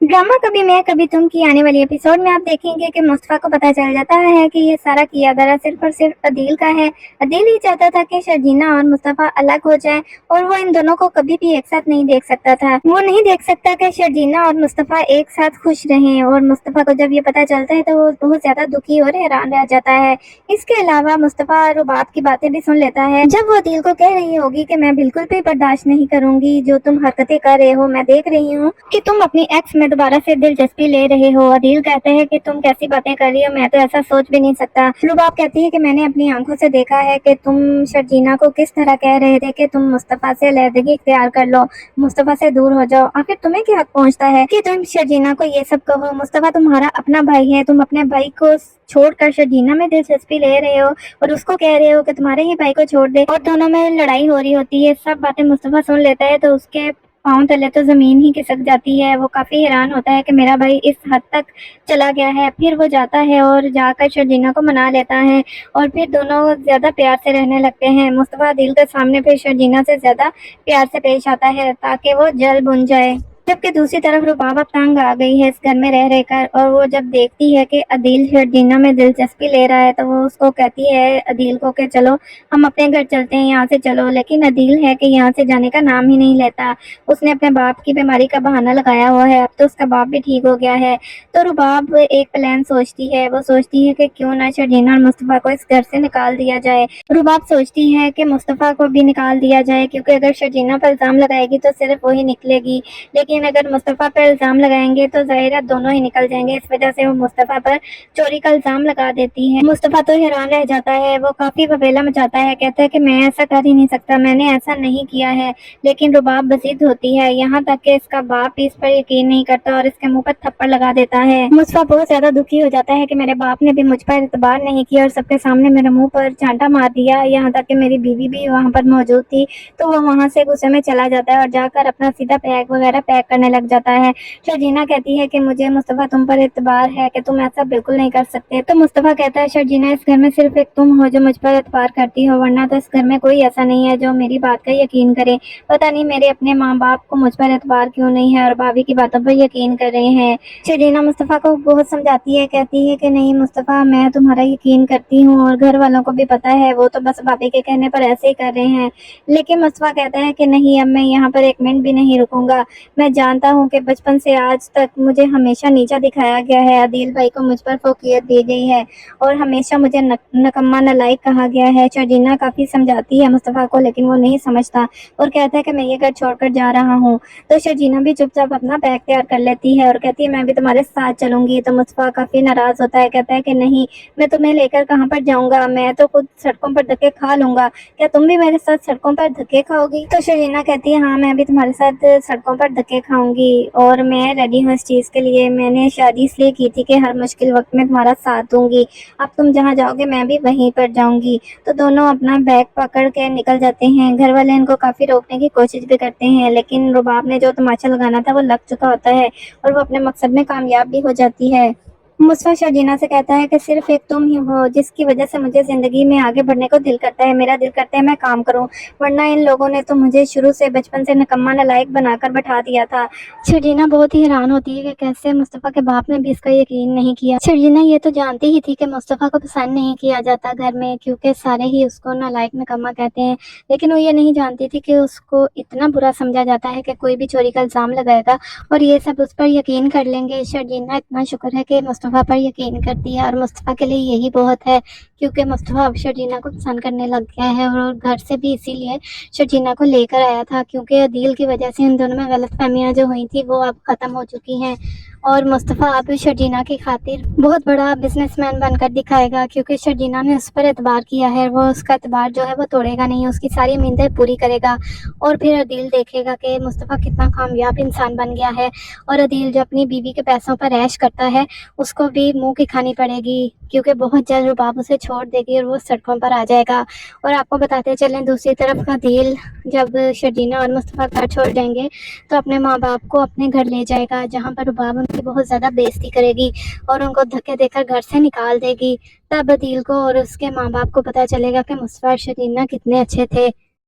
Drama कभी मैं कभी तुम की आने वाली एपिसोड में आप देखेंगे कि मुस्तफा को पता चल जाता है कि ये सारा किया धरा सिर्फ और सिर्फ अदील का है। अदील ही चाहता था कि शर्जीना और मुस्तफा अलग हो जाएं और वो इन दोनों को कभी भी एक साथ नहीं देख सकता था। वो नहीं देख सकता कि शर्जीना और मुस्तफा एक साथ खुश रहें। और मुस्तफा को जब ये पता चलता है तो वो बहुत ज्यादा दुखी और हैरान रह जाता है। इसके अलावा मुस्तफा रुबाब की बातें भी सुन लेता है जब वो अदील को कह रही होगी कि मैं बिल्कुल भी बर्दाश्त नहीं करूंगी जो तुम हरकतें कर रहे हो। मैं देख रही हूँ कि तुम अपनी एक्स में दोबारा से दिलचस्पी ले रहे हो। अदील कहते हैं कि तुम कैसी बातें कर रही हो, मैं तो ऐसा सोच भी नहीं सकता। लुबाब कहती है कि मैंने अपनी आंखों से देखा है कि तुम शर्जीना को किस तरह कह रहे थे कि तुम मुस्तफा से अलहदगी इख्तियार कर लो, मुस्तफा से दूर हो जाओ। आखिर तुम्हें क्या हक पहुंचता है कि तुम शर्जीना को ये सब कहो? मुस्तफा तुम्हारा अपना भाई है, तुम अपने भाई को छोड़कर शर्जीना में दिलचस्पी ले रहे हो और उसको कह रहे हो कि तुम्हारे ही भाई को छोड़ दे। और दोनों में लड़ाई हो रही होती है। सब बातें मुस्तफा सुन लेता है तो उसके पाँव तले तो जमीन ही खिसक जाती है। वो काफी हैरान होता है कि मेरा भाई इस हद तक चला गया है। फिर वो जाता है और जाकर शर्जीना को मना लेता है और फिर दोनों ज्यादा प्यार से रहने लगते हैं। मुस्तफा दिल के सामने फिर शर्जीना से ज्यादा प्यार से पेश आता है ताकि वो जल बुन जाए। जबकि दूसरी तरफ रुबाब अब तंग आ गई है इस घर में रह रहकर और वो जब देखती है कि अदील शर्जीना में दिलचस्पी ले रहा है तो वो उसको कहती है अदील को कि चलो हम अपने घर चलते हैं, यहाँ से चलो। लेकिन अदील है कि यहाँ से जाने का नाम ही नहीं लेता। उसने अपने बाप की बीमारी का बहाना लगाया हुआ है। अब तो उसका बाप भी ठीक हो गया है। तो रुबाब एक प्लान सोचती है। वो सोचती है कि क्यों ना शर्जीना और मुस्तफा को इस घर से निकाल दिया जाए। रुबाब सोचती है कि मुस्तफा को भी निकाल दिया जाए क्योंकि अगर शर्जीना पर इल्जाम लगाएगी तो सिर्फ वही निकलेगी, लेकिन अगर मुस्तफा पर इल्जाम लगाएंगे तो ज़ाहिर है दोनों ही निकल जाएंगे। इस वजह से वो मुस्तफा पर चोरी का इल्जाम लगा देती है। मुस्तफा तो हैरान रह जाता है। वो काफी बवेला मचाता है, कहता है कि मैं ऐसा कर ही नहीं सकता, मैंने ऐसा नहीं किया है। लेकिन रुबाब बजीद होती है, यहाँ तक कि इसका बाप इस पर यकीन नहीं करता और इसके मुंह पर थप्पड़ लगा देता है। मुस्तफा बहुत ज्यादा दुखी हो जाता है कि मेरे बाप ने भी मुझ पर एतबार नहीं किया और सबके सामने मेरे मुंह पर चांटा मार दिया। यहाँ तक कि मेरी बीवी भी वहाँ पर मौजूद थी। तो वो वहाँ से गुस्से में चला जाता है और जाकर अपना सीधा बैग वगैरह पैक करने लग जाता है। शर्जीना कहती है कि मुझे मुस्तफा तुम पर एतबार है कि तुम ऐसा बिल्कुल नहीं कर सकते। तो मुस्तफा कहता है शर्जीना इस घर में सिर्फ एक तुम हो जो मुझ पर एतबार करती हो, वरना तो इस घर में कोई ऐसा नहीं है जो मेरी बात का यकीन करे। पता नहीं मेरे अपने माँ बाप को मुझ पर एतबार क्यों नहीं है और भाभी की बातों पर यकीन कर रहे हैं। शर्जीना मुस्तफा को बहुत समझाती है, कहती है कि नहीं मुस्तफा, मैं तुम्हारा यकीन करती हूँ और घर वालों को भी पता है, वो तो बस भाभी के कहने पर ऐसे ही कर रहे हैं। लेकिन मुस्तफा कहता है कि नहीं, अब मैं यहाँ पर एक मिनट भी नहीं रुकूंगा। मैं जानता हूँ कि बचपन से आज तक मुझे हमेशा नीचा दिखाया गया है। अदील भाई को मुझ पर फौकियत दी गई है और हमेशा मुझे नकम्मा नालायक कहा गया है। शर्जीना काफ़ी समझाती है मुस्तफ़ा को, लेकिन वो नहीं समझता और कहता है कि मैं ये घर छोड़कर जा रहा हूँ। तो शर्जीना भी चुपचाप अपना बैग तैयार कर लेती है और कहती है मैं भी तुम्हारे साथ चलूंगी। तो मुस्तफ़ा काफ़ी नाराज़ होता है, कहता है कि नहीं, मैं तुम्हें लेकर कहाँ पर जाऊँगा, मैं तो खुद सड़कों पर धक्के खा लूँगा, क्या तुम भी मेरे साथ सड़कों पर धक्के खाओगी? तो शर्जीना कहती है हाँ, मैं भी तुम्हारे साथ सड़कों पर धक्के खाऊंगी और मैं रेडी हूँ इस चीज़ के लिए। मैंने शादी इसलिए की थी कि हर मुश्किल वक्त में तुम्हारा साथ दूंगी। अब तुम जहाँ जाओगे मैं भी वहीं पर जाऊंगी। तो दोनों अपना बैग पकड़ के निकल जाते हैं। घर वाले इनको काफ़ी रोकने की कोशिश भी करते हैं, लेकिन रुबाब ने जो तमाचा लगाना था वो लग चुका होता है और वो अपने मकसद में कामयाब भी हो जाती है। मुस्तफा शर्जीना से कहता है कि सिर्फ एक तुम ही हो जिसकी वजह से मुझे ज़िंदगी में आगे बढ़ने को दिल करता है। मेरा दिल करता है मैं काम करूं, वरना इन लोगों ने तो मुझे शुरू से बचपन से निकम्मा नालायक बनाकर बैठा दिया था। शर्जीना बहुत ही हैरान होती है कि कैसे मुस्तफा के बाप ने भी इसका यकीन नहीं किया। शर्जीना ये तो जानती ही थी कि मुस्तफा को पसंद नहीं किया जाता घर में, क्योंकि सारे ही उसको नालायक निकम्मा कहते हैं। लेकिन वो ये नहीं जानती थी कि उसको इतना बुरा समझा जाता है कि कोई भी चोरी का इल्ज़ाम लगाएगा और ये सब उस पर यकीन कर लेंगे। शर्जीना इतना शुक्र है कि मुस्तफा पर यकीन करती है और मुस्तफा के लिए यही बहुत है, क्योंकि मुस्तफा अब शर्जीना को पसंद करने लग गया है और घर से भी इसीलिए शर्जीना को लेकर आया था, क्योंकि अदील की वजह से इन दोनों में गलतफहमियां जो हुई थी वो अब ख़त्म हो चुकी हैं और मुस्तफा अब शर्जीना की खातिर बहुत बड़ा बिजनेसमैन बनकर दिखाएगा, क्योंकि शर्जीना ने उस पर एतबार किया है। वो उसका एतबार जो है वो तोड़ेगा नहीं, उसकी सारी उम्मीदें पूरी करेगा और फिर अदील देखेगा कि मुस्तफा कितना कामयाब इंसान बन गया है। और अदील जो अपनी बीवी के पैसों पर ऐश करता है उसको भी मुंह की खानी पड़ेगी, क्योंकि बहुत जल्द रुबाब उसे छोड़ देगी और वो सड़कों पर आ जाएगा। और आपको बताते चलें दूसरी तरफ अदील जब शर्जीना और मुस्तफा घर छोड़ जाएंगे तो अपने माँ बाप को अपने घर ले जाएगा, जहाँ पर रुबाब उनकी बहुत ज़्यादा बेइज्जती करेगी और उनको धक्के देकर घर से निकाल देगी। तब अदील को और उसके माँ बाप को पता चलेगा कि मुस्तफा और शर्जीना कितने अच्छे थे।